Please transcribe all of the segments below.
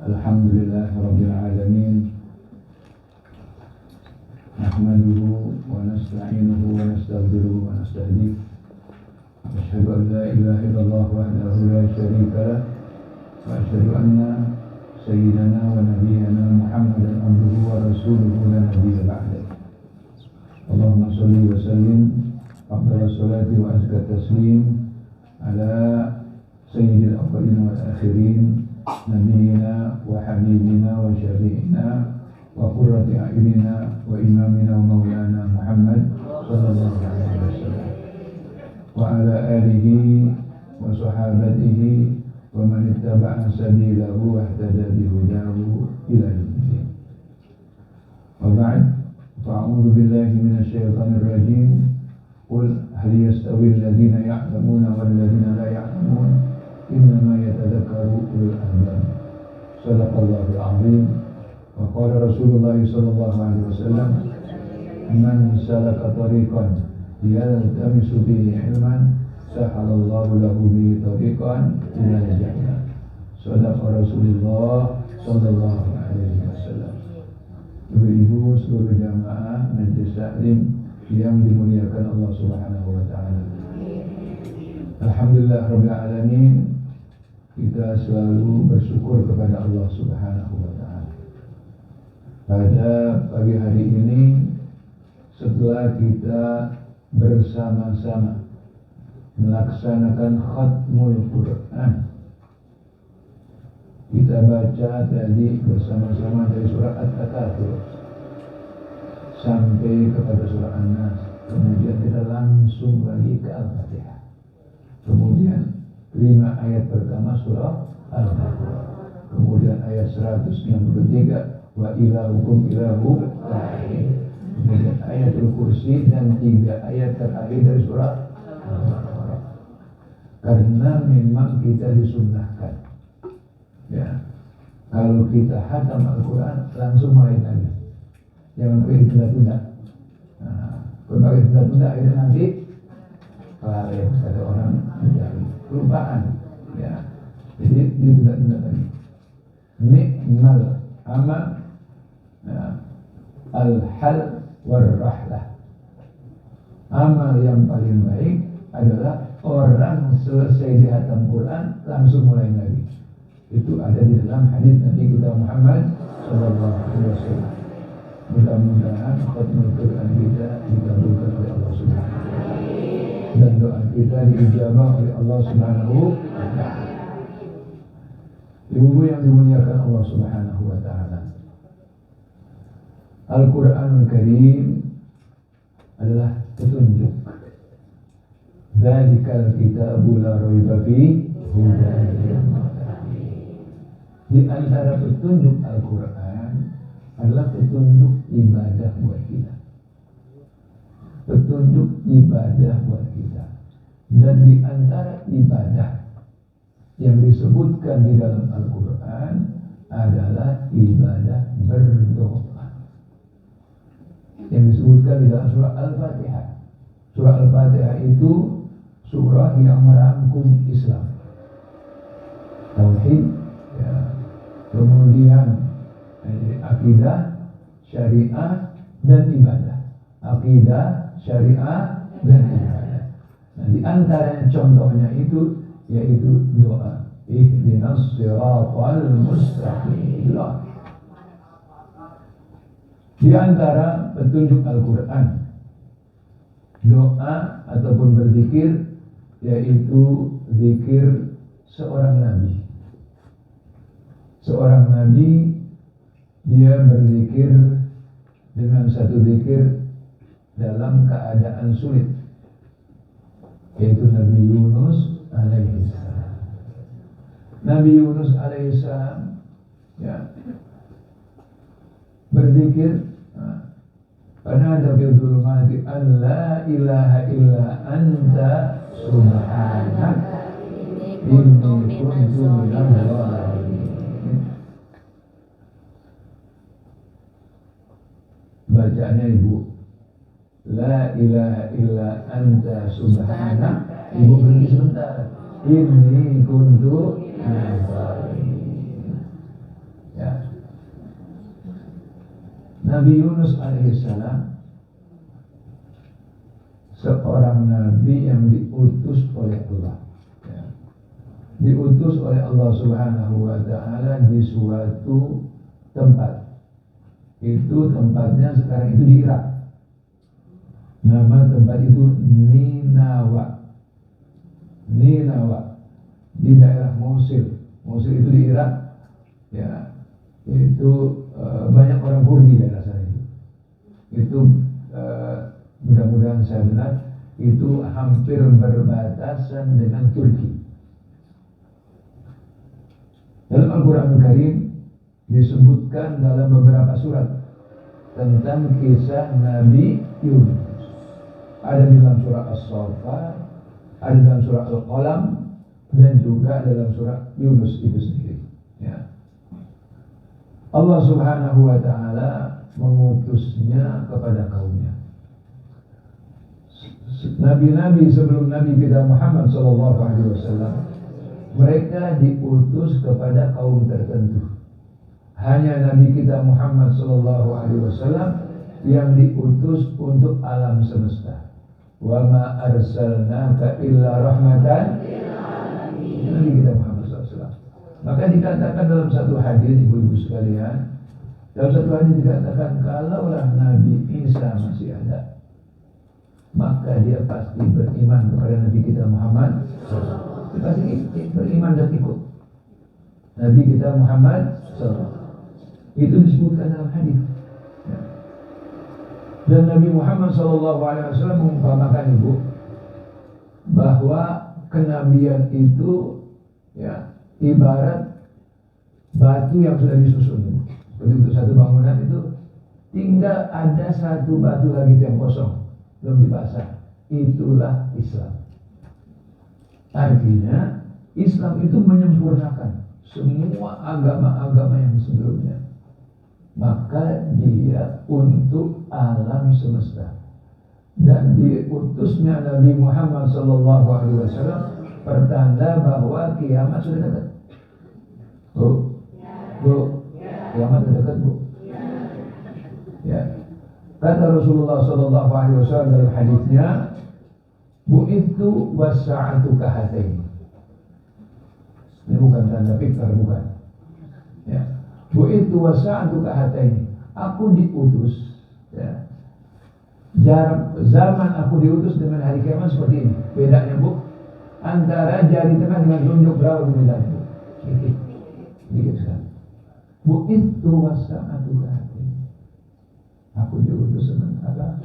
Alhamdulillah Rabbil Alamin. Nahmaduhu wa nasta'inuhu wa nastaghfiruhu wa nastahdihi. Asyhadu an la ilaha illallah wahdahu la syarika lah. Wa asyhadu anna sayyidana wa nabiyyana Muhammadan abduhu wa rasuluhu la nabiyya ba'dahu. Allahumma shalli wa sallim afdhalus salati wa azka taslim ala sayyidil awwalin wal akhirin nabiyyina wa habibina wa syafi'ina wa qurrati a'yunina wa imamina wa maulana Muhammad sallallahu alaihi wasallam wa ala alihi wa sahabatihi wa man ittaba'a sabilahu wa ihtada bihudahu ila yaumil wa ba'd fa'udzu billahi minasy syaithanir rajim. Qul hal yastawi alladhina ya'lamuna wal ladzina la ya'lamun innama yatadhakkaru ulul albab. Shadaqallahul azim. Wa qala Rasulullah sallallahu alaihi wasallam, man salaka tariqan yaltamisu bihi ilman sahalallahu lahu bihi tariqan ila jannah. Shadaqa Rasulullah sallallahu alaihi wasallam. Ibu-ibu seluruh jamaah Majelis Taklim yang dimuliakan Allah Subhanahu wa taala. Alhamdulillah Rabbil Alamin. Kita selalu bersyukur kepada Allah Subhanahu wa taala. Pada pagi hari ini, setelah kita bersama-sama melaksanakan khatmul Quran, kita baca tadi bersama-sama dari surah At-Takatsur sampai kepada surah An-Nas. Kemudian kita langsung lagi ke Al-Fatihah. Kemudian 5 ayat pertama surah Al-Baqarah. Kemudian ayat 163, wa ilahukum ilahu wahid. Kemudian ayatul kursi dan 3 ayat terakhir dari surah Al-Baqarah. Karena memang kita disunnahkan, ya, kalau kita hatam Al-Quran langsung mulai lagi, jangan pakai ditunda-tunda. Kalau pakai ditunda-tunda akhirnya nanti kelalaian, kata orang menjadi kelupaan, ya. Jadi ditunda-tunda lagi. Ni'mal amal, ya, al-hal war-rahlah. Amal yang paling baik adalah orang selesai di hatam Quran langsung mulai lagi. Itu ada di dalam hadis Nabi kita Muhammad sallallahu alaihi wasallam. Mudah-mudahan khatmul Quran kita dikabulkan oleh Allah Subhanahu wa taala dan doa kita diijabah oleh Allah Subhanahu wa taala. Ibu yang dimuliakan Allah Subhanahu wa taala, Al-Qur'anul Karim adalah petunjuk. Dzalikal kitabu la raiba fihi hudan lil muttaqin. Di antara petunjuk Al-Qur'an adalah petunjuk ibadah buat kita. Petunjuk ibadah buat kita. Dan di antara ibadah yang disebutkan di dalam Al-Quran adalah ibadah berdoa. Yang disebutkan di dalam surah Al-Fatihah. Surah Al-Fatihah itu surah yang merangkum Islam, tauhid, ya, kemudian akidah, syariah, dan ibadah. Akidah, syariah, dan ibadah. Nah, di antara contohnya itu yaitu doa. Ihdinas siratal mustaqim. Di antara petunjuk Al-Quran, doa ataupun berzikir, yaitu zikir seorang nabi. Seorang nabi, dia berzikir dengan satu zikir dalam keadaan sulit, yaitu Nabi Yunus alaihissalam. Nabi Yunus alaihissalam, ya, berzikir Fanada fi dhulumati an la ilaha illa anta subhanak inni kuntu minadh dhalimin. Bacaannya Ibu, la ilaha illa anta subhanak. Ibu berhenti sebentar. Inni kuntu minadh dhalimin. Nabi Yunus alaihissalam seorang nabi yang diutus oleh Allah, ya. Diutus oleh Allah Subhanahu wa ta'ala di suatu tempat. Itu tempatnya sekarang itu di Irak. Nama tempat itu Ninawa. Ninawa di daerah Mosul. Mosul itu di Irak, ya. Itu banyak orang Kurdi daerah sana itu. Itu mudah-mudahan saya benar, itu hampir berbatasan dengan Turki. Dalam Al-Quran Karim disebutkan dalam beberapa surat tentang kisah Nabi Yunus. Ada di dalam surah As-Saffat, ada dalam surah Al-Qalam, dan juga dalam surah Yunus itu sendiri, ya. Allah Subhanahu wa ta'ala mengutusnya kepada kaumnya. Nabi-nabi sebelum Nabi kita Muhammad SAW, mereka diutus kepada kaum tertentu. Hanya Nabi kita Muhammad SAW yang diutus untuk alam semesta. Wa ma arsalnaka illa rahmatan lil alamin. Nabi kita Muhammad SAW. Maka dikatakan dalam satu hadis, ibu-ibu sekalian, dalam satu hadis dikatakan, kalaulah Nabi Isa masih ada, maka dia pasti beriman kepada Nabi kita Muhammad. Dia pasti beriman dan ikut Nabi kita Muhammad SAW. Itu disebutkan dalam hadis. Ya. Dan Nabi Muhammad SAW mengumpamakan ibu bahwa kenabian itu, ya, ibarat batu yang sudah disusun. Seperti untuk satu bangunan itu tinggal ada satu batu lagi yang kosong, belum dipasang. Itulah Islam. Artinya Islam itu menyempurnakan semua agama-agama yang sebelumnya. Maka dia untuk alam semesta. Dan diutusnya Nabi Muhammad SAW pertanda bahwa kiamat sudah dekat. Bu, kiamat sudah dekat, Bu. Ya. Kata Rasulullah SAW dalam hadisnya, bu'ithu wasa'atu kahatain. Ini bukan tanda pikir, bukan. Ya. Bu'ithu wasa'atu kahatain. Aku diutus, ya. Jarak zaman aku diutus dengan hari kiamat seperti ini. Bedanya, Bu, antara jari tengah dengan telunjuk berapa bedanya, Bu? Sedikit sekali. Bu'ithu wasa'atu kahatain. Aku diutus sementara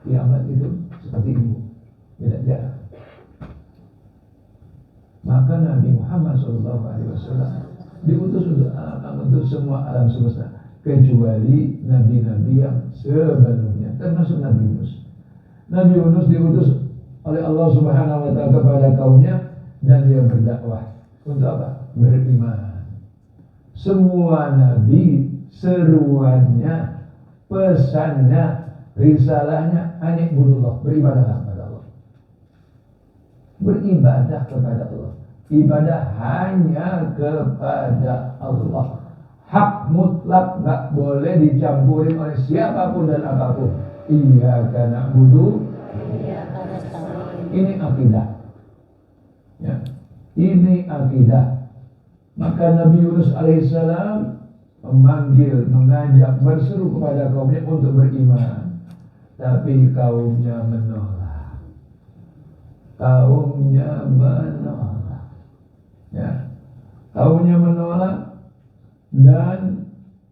kiamat itu seperti ini, beda jarak. Maka Nabi Muhammad SAW diutus untuk semua alam semesta, kecuali nabi-nabi yang sebelumnya, termasuk Nabi Yunus. Nabi Yunus diutus oleh Allah Subhanahu wa ta'ala kepada kaumnya, dan dia berdakwah untuk apa? Beriman. Semua nabi seruannya, pesannya, risalahnya, ani'budullah, beribadahlah kepada Allah. Beribadah kepada Allah. Ibadah hanya kepada Allah. Hak mutlak, gak boleh dicampurin oleh siapapun dan apapun. Iyyaka na'budu. Ini akidah, ya. Ini akidah. Maka Nabi Yunus alaihissalam memanggil, mengajak, berseru kepada kaumnya untuk beriman. Tapi kaumnya menolak. Kaumnya menolak. Ya. Kaumnya menolak, dan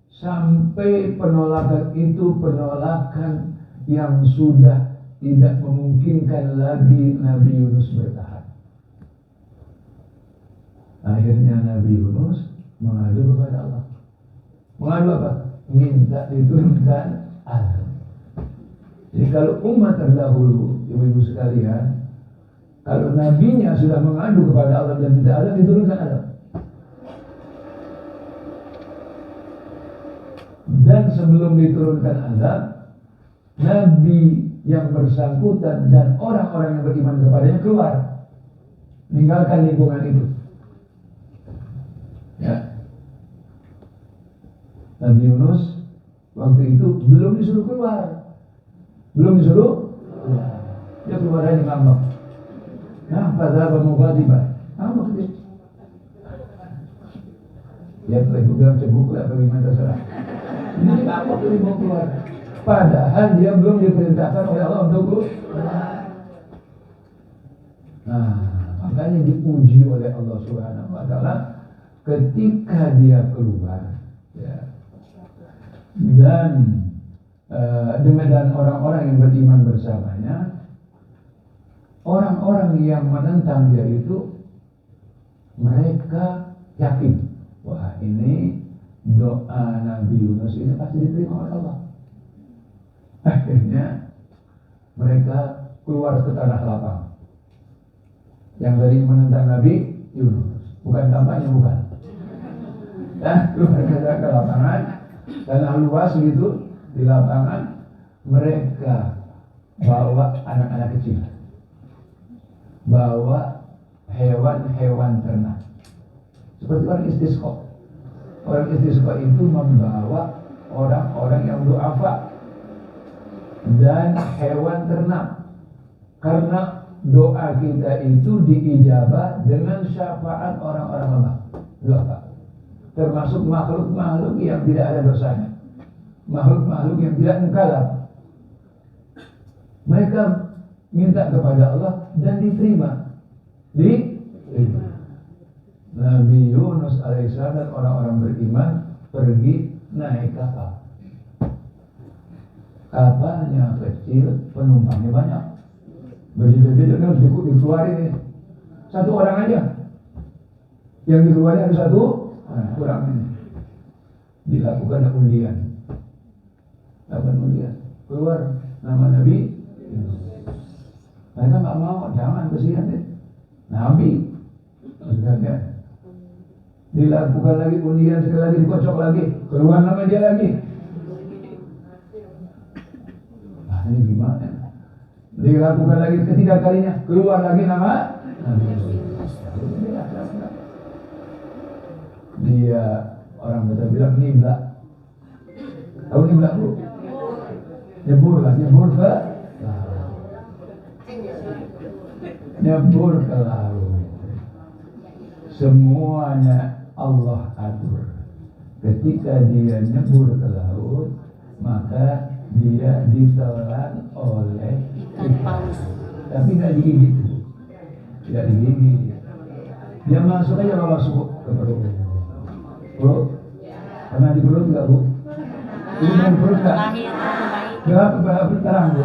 sampai penolakan itu penolakan yang sudah tidak memungkinkan lagi Nabi Yunus bertahan. Akhirnya Nabi Yunus mengadu kepada Allah. Mengadu apa? Minta diturunkan azab. Jadi kalau umat terdahulu, ibu-ibu sekalian, kalau nabinya sudah mengadu kepada Allah dan tidak ada, diturunkan azab. Dan sebelum diturunkan azab, nabi yang bersangkutan dan orang-orang yang beriman kepadanya keluar, meninggalkan lingkungan itu. Ya. Nabi Yunus waktu waktu itu belum disuruh keluar. Dia keluar dari ngambek. Nah, pada bermughadiban. Ngambek dia. Ya itu bilang cebuk lah bagaimana terserah. Ini ngambek dia mau keluar. Padahal dia belum diperintahkan oleh Allah untuk keluar. Nah, makanya dipuji oleh Allah Subhanahu wa taala ketika dia keluar, ya. Dan dengan orang-orang yang beriman bersamanya, orang-orang yang menentang dia itu mereka yakin, wah ini doa Nabi Yunus ini pasti diterima oleh Allah. Akhirnya mereka keluar ke tanah lapang. Yang tadi menentang Nabi Yunus, bukan kampanye, bukan. Keluar ke lapangan, tanah luas gitu, di lapangan mereka bawa anak-anak kecil, bawa hewan-hewan ternak, seperti orang istisqa. Orang istisqa itu membawa orang-orang yang du'afa dan hewan ternak, karena doa kita itu diijabah dengan syafaat orang-orang lemah. Doa. Termasuk makhluk-makhluk yang tidak ada dosanya. Makhluk-makhluk yang tidak mukallaf. Mereka minta kepada Allah dan diterima. Nabi Yunus alaihissalam dan orang-orang beriman pergi naik kapal. Kapalnya kecil, penumpangnya banyak. Berjejak-jejak harus dikeluarin ini. Satu orang aja. Yang dikeluarin ada satu orang ini. Dilakukan undian. Keluar nama Nabi. Mereka nggak mau, jangan kesian deh. Nabi. Maksudnya. Dilakukan lagi undian, sekali lagi dikocok lagi. Keluar nama dia lagi. Nah, ini gimana? Dilakukan lagi ketiga kalinya, keluar lagi nama dia. Orang betul bilang nibla. Tahu nibla bu? Nyebur ke laut. Semuanya Allah atur. Ketika dia nyebur ke laut, maka dia ditelan oleh ikan. Tapi nggak digigit, tidak digigit. Dia masuk aja, kalau masuk ke perut. Bu, pernah di perut nggak bu? Ini main perut nggak? Nggak berterang bu.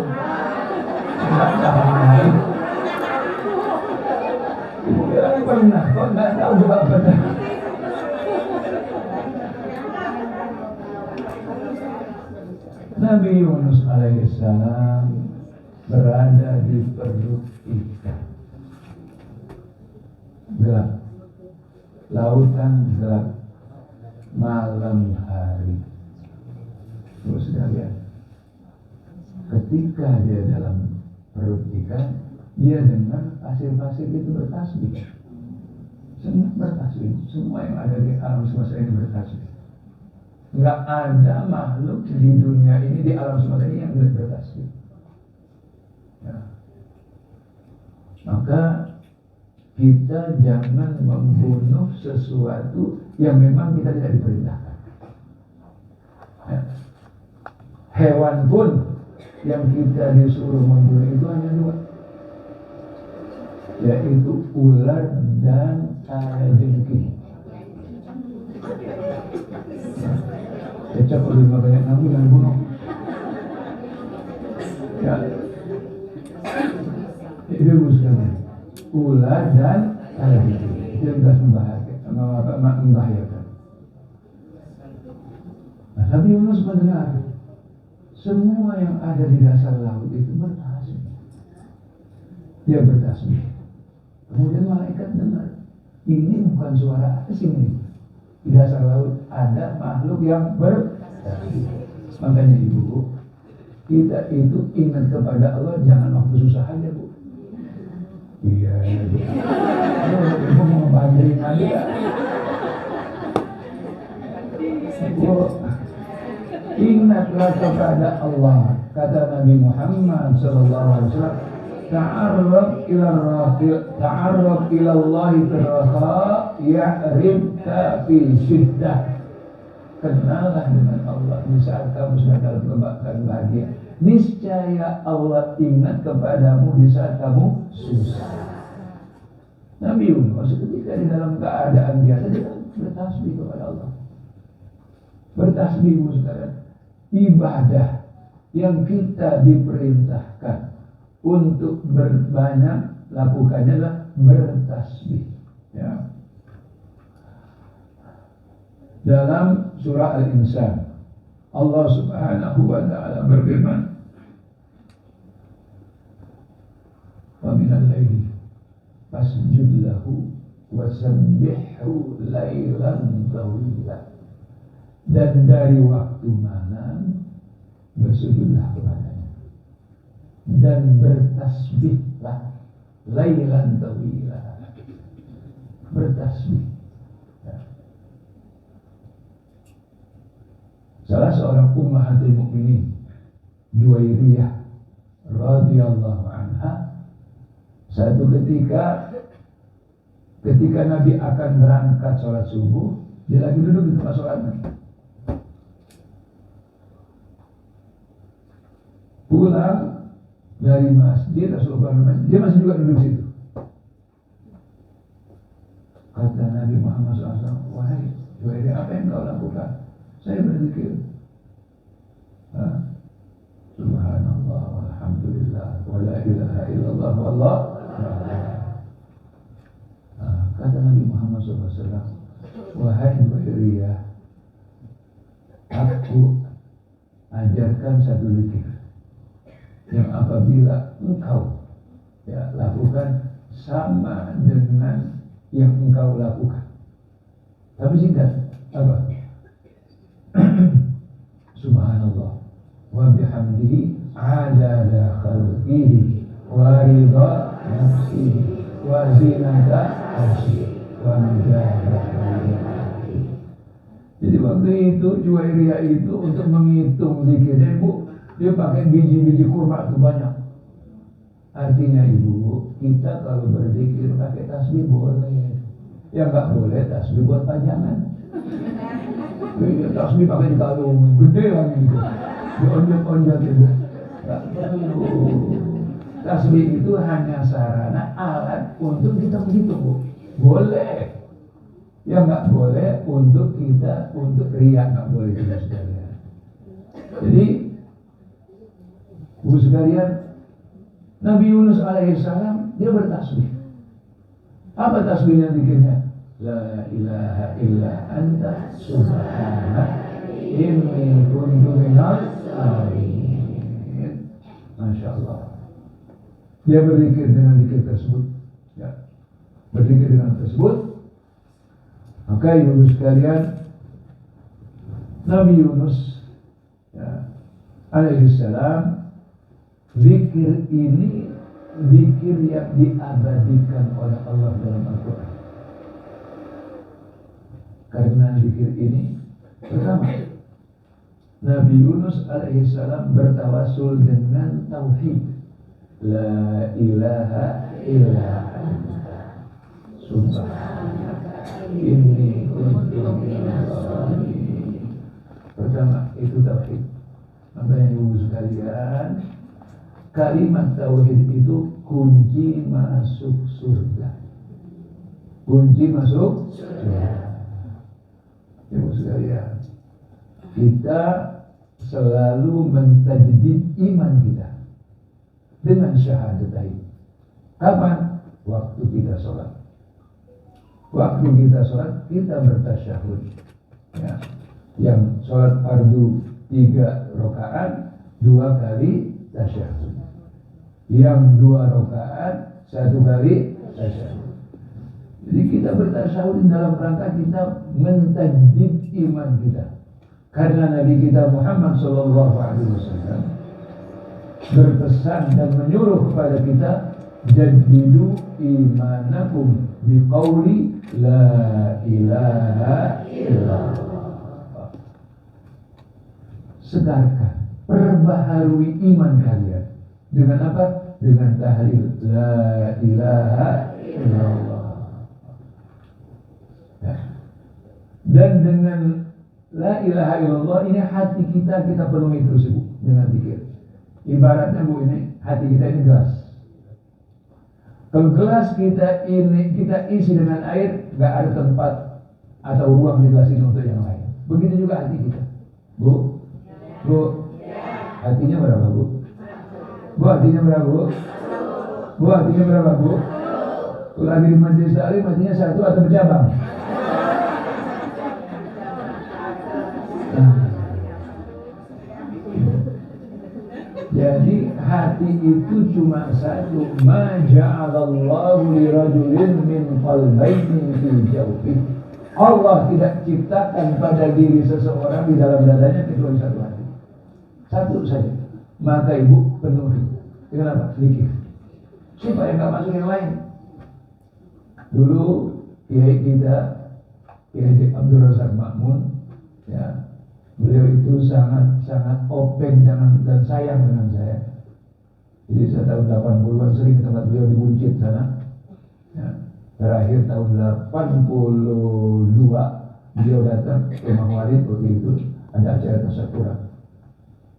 Ibu bilang pernah, kok nggak tahu juga pernah. Nabi Yunus alaihissalam berada di perut ikan. Gelap, lautan gelap, malam hari. Terus dia lihat, ketika dia dalam perut ikan, dia dengar pasir-pasir itu bertasbih. Semua bertasbih, semua yang ada di alam semesta ini bertasbih. Nggak ada makhluk di dunia ini, di alam semesta ini yang tidak bertasbih. Ya. Maka kita jangan membunuh sesuatu yang memang kita tidak diperintahkan. Ya. Hewan pun yang kita disuruh membunuh itu hanya dua, yaitu ular dan kalajengking. Cecak kalau lima banyak nabi dan bunuh. Ya, itu sekali. Ular dan kalajengking itu yang membahayakan. Nah, Nabi Yunus mendengar semua yang ada di dasar laut itu bertasbih. Dia bertasbih. Kemudian malaikat dengar, ini bukan suara asing ini. Di dasar laut ada makhluk yang bertasbih. Makanya ibu, kita itu ingat kepada Allah jangan waktu susah aja bu. Iya. Ibu mau bantuin aja. Ingatlah kepada Allah. Kata Nabi Muhammad sallallahu alaihi wasallam, ta'arraf ila Allah fi raha ya'rifka fi syiddah. Kenalah dengan Allah di saat kamu sedang dalam kebaikan bahagia. Niscaya Allah ingat kepadamu di saat kamu susah. Nabi Yunus ketika di dalam keadaan biasa dia bertasbih kepada Allah. Bertasbih sekarang ibadah yang kita diperintahkan untuk berbanyak lakukannya adalah bertasbih. Ya. Dalam surah Al-Insan Allah Subhanahu wa taala berfirman, "Wa minal laili fasjud lahu wasabbihhu lailan tawila." Dan dari waktu malam bersujudlah kepadanya dan bertasbihlah lailan tawila. Bertasbih. Salah seorang ummahatul mukminin Juwairiyah radhiyallahu anha, satu ketika Nabi akan berangkat sholat subuh, dia lagi duduk di tempat sholatnya. Pulang dari masjid, Rasulullah dia masih juga duduk situ. Kata Nabi Muhammad SAW, "Wahai Juwairiyah, apa yang kau lakukan?" Saya berzikir. Subhanallah walhamdulillah wa la ilaha illallah wallah. Kata Nabi Muhammad SAW, "Wahai Juwairiyah, aku ajarkan satu zikir yang apabila engkau lakukan sama dengan yang engkau lakukan." Tapi singkat, apa? Subhanallah wa bihamdihi adada khalqihi wa ridha nafsihi wa zinata arsyihi wa midada kalimatihi. Jadi waktu itu Juwairiyah itu untuk menghitung zikirnya, ibu, dia pakai biji-biji kurma itu banyak. Artinya ibu, kita kalau berzikir pakai tasbih boleh, ya nggak boleh tasbih buat pajangan. Tasbih pakai di kalung gede lagi gitu, diondot-ondot itu. Nggak perlu. Tasbih itu hanya sarana alat untuk kita menghitung, Bu. Boleh. Ya nggak boleh untuk kita untuk riya, nggak boleh juga sekalian. Jadi, Bu sekalian, Nabi Yunus alaihissalam dia bertasbih. Apa tasbihnya dikirnya? La ilaha illa anta subhanaka inni kuntu minaz zalimin. Masya Allah. Dia berzikir dengan zikir tersebut. Ya. Berzikir dengan tersebut. Maka ibu sekalian, Nabi Yunus alaihissalam, zikir ini zikir yang diabadikan oleh Allah dalam Al-Quran. Karena zikir ini, pertama, Nabi Yunus alaihissalam bertawassul dengan tauhid. La ilaha illa anta subhanaka inni kuntu minaz zalimin. Pertama, itu tauhid. Makanya ibu sekalian, kalimat tauhid itu kunci masuk surga. Kunci masuk surga. Ibu sekalian, kita selalu mentajdid iman kita dengan syahadatain. Kapan? Waktu kita sholat. Waktu kita sholat, kita bertasyahud. Ya. Yang sholat fardu 3 rakaat, 2 kali tasyahud. Yang 2 rakaat, 1 kali tasyahud. Jadi kita bertasyahud dalam rangka kita mentajdid iman kita. Karena Nabi kita Muhammad SAW berpesan dan menyuruh kepada kita, jaddidu imanakum biqauli la ilaha illallah. segarkan, perbaharui iman kalian. Dengan apa? Dengan tahlil la ilaha illallah. Ya. Dan dengan la ilaha illallah ini hati kita penuhi terus Bu dengan zikir. Ibaratnya Bu, ini hati kita ini gelas. Kalau gelas kita isi dengan air, nggak ada tempat atau ruang di gelas ini untuk yang lain. Begitu juga hati kita. Bu, hatinya berapa Bu? Bu, hatinya berapa Bu? Bu, hatinya berapa Bu? Kalau lagi di majelis taklim hatinya satu atau bercabang? Jadi hati itu cuma satu. Ma ja'alallahu lirajulin min qalbayni fi jawfihi. Allah tidak ciptakan pada diri seseorang di dalam dadanya kecuali satu hati. Satu saja. Maka ibu penuhi. Kenapa? Zikir. Supaya nggak masuk yang lain. Dulu kiai kita, Kiai Abdul Razak Makmun, ya, beliau itu sangat open dan sayang dengan saya. Jadi saya tahun 80-an sering ke tempat beliau di Buncit sana. Ya. Terakhir tahun 82 beliau datang ke Imam Walid waktu itu ada acara tasyakuran.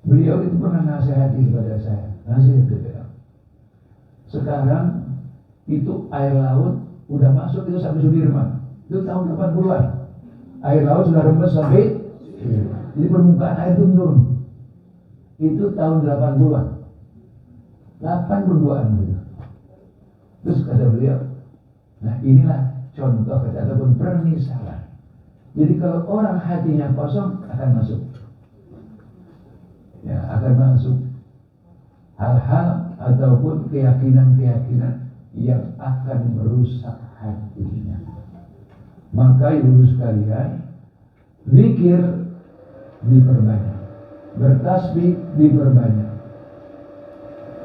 Beliau itu pernah nasihati kepada saya, nasihat kepada. Sekarang itu air laut udah masuk itu sampai Sudirman. Itu tahun 80-an. Air laut sudah rembes sampai jadi permukaan air itu turun. Itu tahun 80-an. 82-an gitu. Terus kata beliau, nah inilah contoh ataupun permisalan. Jadi kalau orang hatinya kosong akan masuk. Ya, akan masuk hal-hal ataupun keyakinan-keyakinan yang akan merusak hatinya. Maka ibu sekalian, zikir diperbanyak, bertasbih diperbanyak.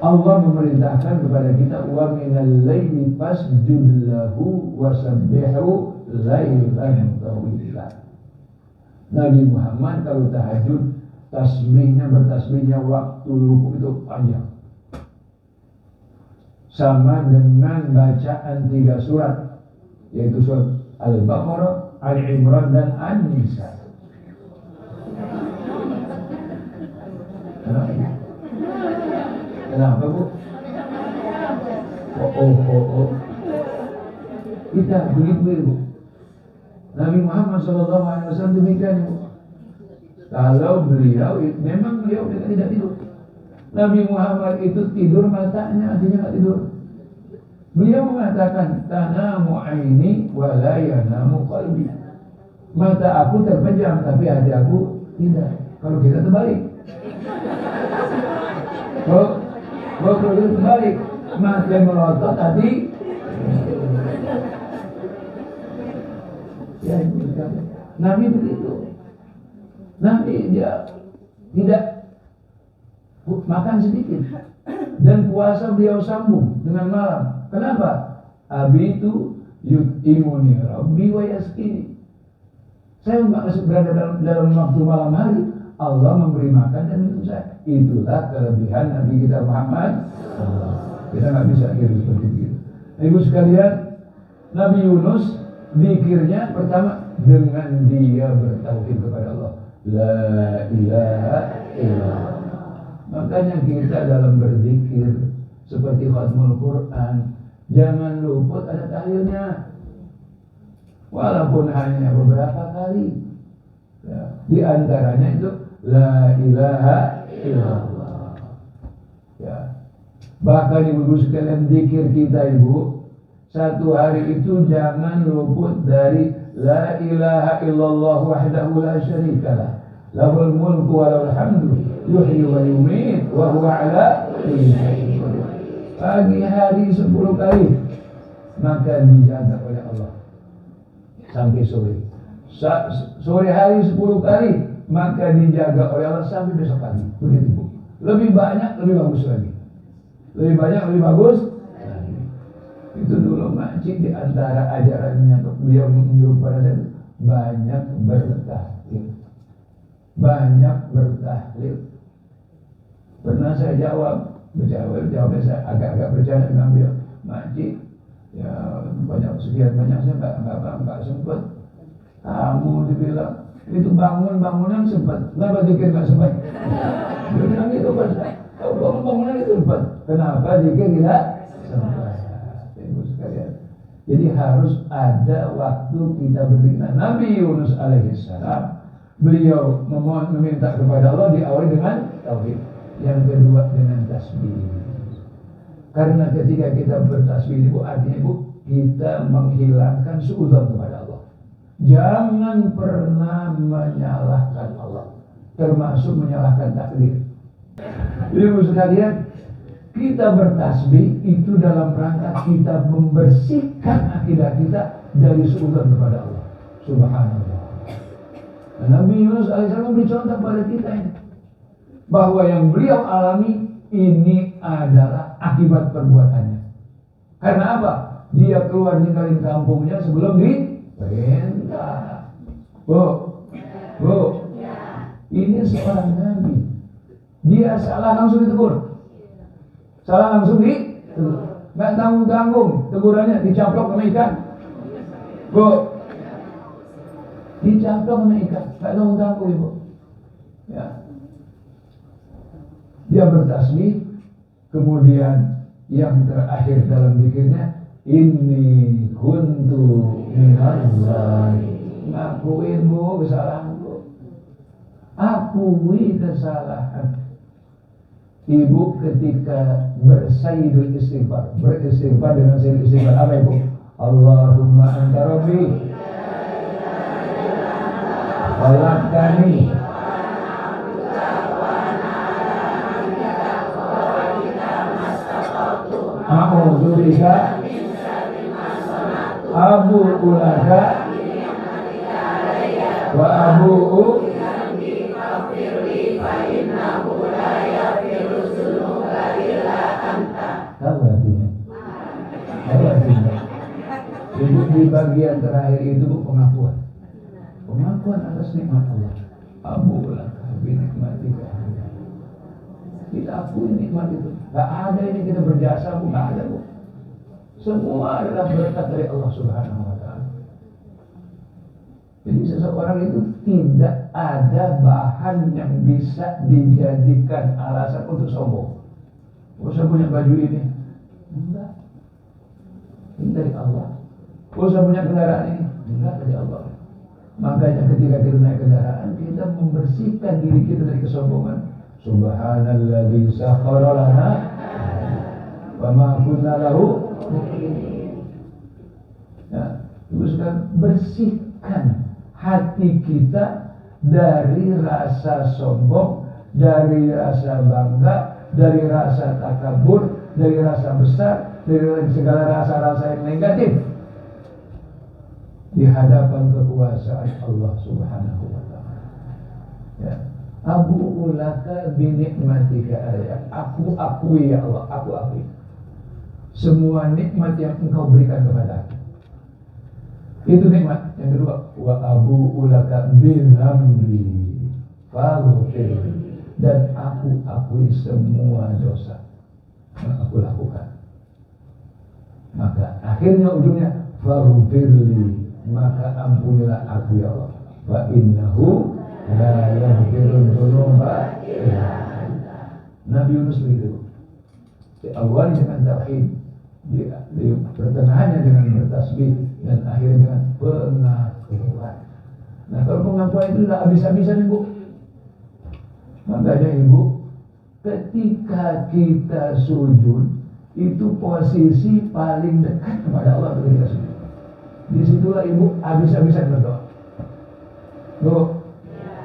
Allah memerintahkan kepada kita wa minal laili fasjud lahu wasabbihu lailan tawila. Nabi Muhammad kalau tahajud bertasbihnya waktu ruku itu panjang. Sama dengan bacaan 3 surat, yaitu surat Al-Baqarah, Ali Imran dan An-Nisa. Kenapa Bu? Oh. Kita begitu Bu. Nabi Muhammad SAW demikian Bu. Kalau beliau, memang beliau tidak tidur. Nabi Muhammad itu tidur matanya, artinya tidak tidur. Beliau mengatakan, tanamu aini wa la yanamu qalbi. Mata aku terpejam, tapi hati aku tidak. Kalau kita terbalik. Kalau kita terbalik, mata melotot, hati. Ya, Nabi begitu. Nabi dia tidak makan sedikit dan puasa beliau sambung dengan malam. Kenapa? Abitu yut'imuni rabbi wa yaskini. Saya berada dalam waktu malam hari, Allah memberi makan dan minum saya. Itulah kelebihan Nabi kita Muhammad. Kita nggak bisa kira seperti itu. Ibu sekalian, Nabi Yunus zikirnya pertama dengan dia bertauhid kepada Allah. La ilaha illallah. Makanya kita dalam berzikir seperti khatmul Quran, jangan luput ada tahlilnya. Walaupun hanya beberapa kali. Ya, di antaranya itu la ilaha illallah. Ya. Bahkan ibu sekalian zikir kita ibu, satu hari itu jangan luput dari la ilaha illallah wahdahu la syarikalah. Lahul mulku wa lahul hamdu yuhyi wa yumiit wa huwa ala kulli syai'in qadir. Pagi hari 10 kali maka dijaga oleh Allah sampai sore. Sore hari 10 kali maka dijaga oleh Allah sampai besok pagi. Begitu Bu. Lebih banyak lebih bagus lagi. Lebih banyak lebih bagus lagi. Itu dulu makcik di antara ajarannya beliau menyuruh pada saya banyak bertakbir. banyak bertahlil. Pernah saya jawabnya saya agak-agak bercanda dengan beliau, Makcik, ya banyak sekian banyak saya nggak sempat. Kamu dibilang itu bangunan sempat, kenapa zikir nggak sempat? Dia bilang gitu kan, kalau bangunan itu sempat, kenapa zikir tidak sempat? Ibu sekalian, jadi harus ada waktu kita berzikir. Nabi Yunus alaihissalam, beliau meminta kepada Allah diawali dengan tauhid, yang kedua dengan tasbih. Karena ketika kita bertasbih itu artinya kita menghilangkan suudzon kepada Allah. Jangan pernah menyalahkan Allah, termasuk menyalahkan takdir. Jadi sekalian, kita bertasbih itu dalam rangka kita membersihkan akidah kita dari suudzon kepada Allah. Subhanallah. Nabi Yunus alaihissalam memberi contoh kepada kita ini, bahwa yang beliau alami ini adalah akibat perbuatannya. Karena apa? Dia keluar ninggalin kampungnya sebelum diperintah. Bu, ini seorang nabi. Dia salah langsung ditegur. Salah langsung ditegur. Nggak tanggung-tanggung tegurannya, dicaplok sama ikan. Bu, dicaplok sama ikan, nggak tanggung-tanggung ibu. Ya. Dia bertasbih, kemudian yang terakhir dalam zikirnya, inni kuntu minaz zalimin. Ngakuin bu kesalahan bu, akui kesalahan. Ibu ketika bersayyidul istighfar, beristighfar dengan sayyidul istighfar apa ibu? Allahumma anta rabbi khalaqtani a'udzu bika abu'u laka wa abu'u tahu artinya? Ibu di bagian terakhir itu bu, pengakuan atas nikmat Allah. Abu'u laka bi nikmatika. Kita akui nikmat itu. Gak ada ini kita berjasa bu, gak ada bu. Semua adalah berkat dari Allah Subhanahu wa Ta'ala. Jadi seseorang itu tidak ada bahan yang bisa dijadikan alasan untuk sombong. Oh saya punya baju ini, enggak, ini dari Allah. Oh saya punya kendaraan ini, enggak, dari Allah. Makanya ketika kita naik kendaraan, kita membersihkan diri kita dari kesombongan. Subhanalladzi sakhkhara lana wa ma kunna lahu muqrinin. Ya, terus bersihkan hati kita dari rasa sombong, dari rasa bangga, dari rasa takabur, dari rasa besar, dari segala rasa-rasa yang negatif di hadapan kekuasaan Allah Subhanahu wa Ta'ala. Ya. Abu'u laka bi nikmatika alayya. Aku akui ya Allah, aku akui semua nikmat yang Engkau berikan kepada aku. Itu nikmat. Yang kedua, wa abu'u laka bi dzambi faghfir. Dan aku akui semua dosa yang aku lakukan. Maka akhirnya ujungnya faghfirli, maka ampunilah aku ya Allah. Fa innahu la yaghfirudz dzunuba illa anta. Nabi Yunus begitu. Diawali dengan tauhid, di pertengahannya dengan bertasbih, dan akhirnya dengan pengakuan. Nah kalau pengakuan itu tidak habis-habisan ibu. Makanya ibu, ketika kita sujud, itu posisi paling dekat kepada Allah ketika sujud. Disitulah ibu habis-habisan berdoa. Bu,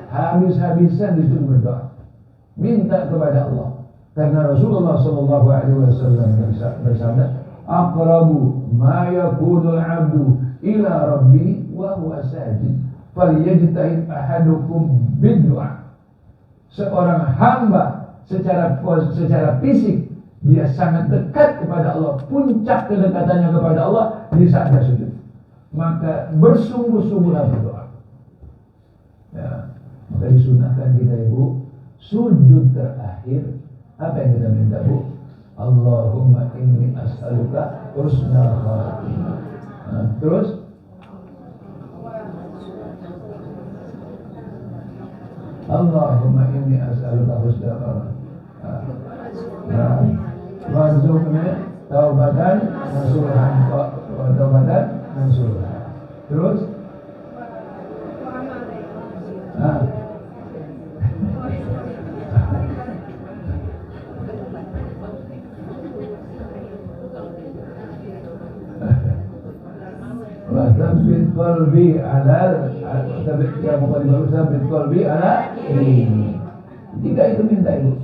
habis-habisan disuruh berdoa, minta kepada Allah. Karena Rasulullah SAW bersabda, aqrabu ma yakunul abdu ila rabbi wa huwa sajid falyajtahid ahadukum bid-du'a. Seorang hamba secara fisik dia sangat dekat kepada Allah, puncak kedekatannya kepada Allah di saat dia sujud. Maka bersungguh-sungguhlah berdoa. Ya. Maka disunahkan kita Ibu, sujud terakhir apa yang kita minta Bu? Allahumma inni as'aluka husnal khatimah. Terus Allahumma inni as'aluka husnal khatimah. Warzuqni taubatan nasuhan wa taubatan nasuhan. Terus Sabit qalbi ala sabit ya muqaddimah sabit qalbi ala ini. Tiga itu minta Ibu.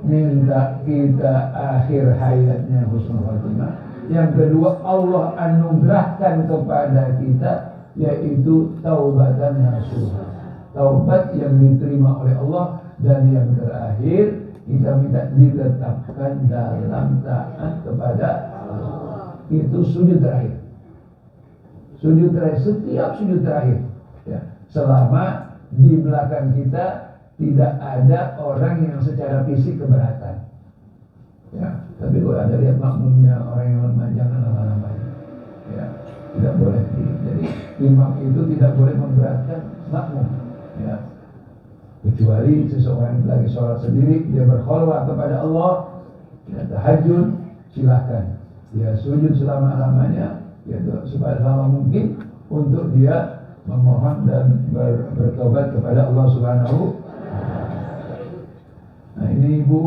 Minta kita akhir hayatnya husnul khatimah. Yang kedua Allah anugerahkan kepada kita yaitu taubatan nasuha. Taubat yang diterima oleh Allah. Dan yang terakhir kita minta ditetapkan dalam taat kepada Allah. Itu sujud terakhir. Sujud terakhir, setiap sujud terakhir ya, selama di belakang kita tidak ada orang yang secara fisik keberatan ya. Tapi kalau ada lihat makmumnya orang yang lemah, jangan lama-lama ya, tidak boleh. Jadi imam itu tidak boleh memberatkan makmum ya, kecuali seseorang lagi sholat sendiri, dia berkholwah kepada Allah ya, tahajud, silahkan dia sujud selama-lamanya ya, supaya selama mungkin untuk dia memohon dan bertobat kepada Allah Subhanahu. Nah ini Ibu,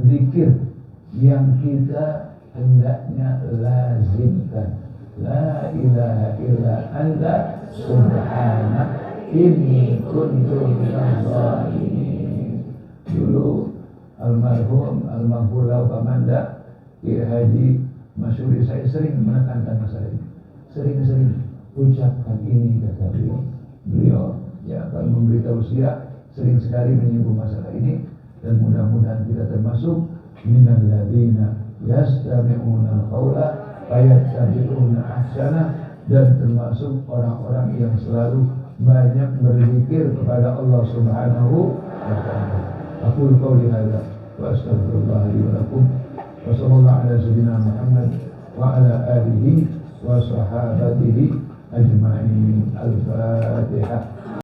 zikir yang kita hendaknya lazimkan. La ilaha illa anta subhanak inni kuntu minaz zalimin. Dulu almarhum al-maghfur lahu Kamanda Kiai Haji Masyuri saya sering menekankan masalah ini. Sering-sering ucapkan ini kata beliau ya, kalau memberi tausiah sering sekali menyinggung masalah ini. Dan mudah-mudahan kita termasuk minal ladzina yastami'una al-qaula fayattabi'una ahsana, dan termasuk orang-orang yang selalu banyak berzikir kepada Allah Subhanahu wa ta'ala. Aqulu qouli hadza wa astaghfirullah li wa lakum wa sallallahu ala sayyidina Muhammad wa ala alihi wa sahabatihi ajma'in. Al-Fatihah.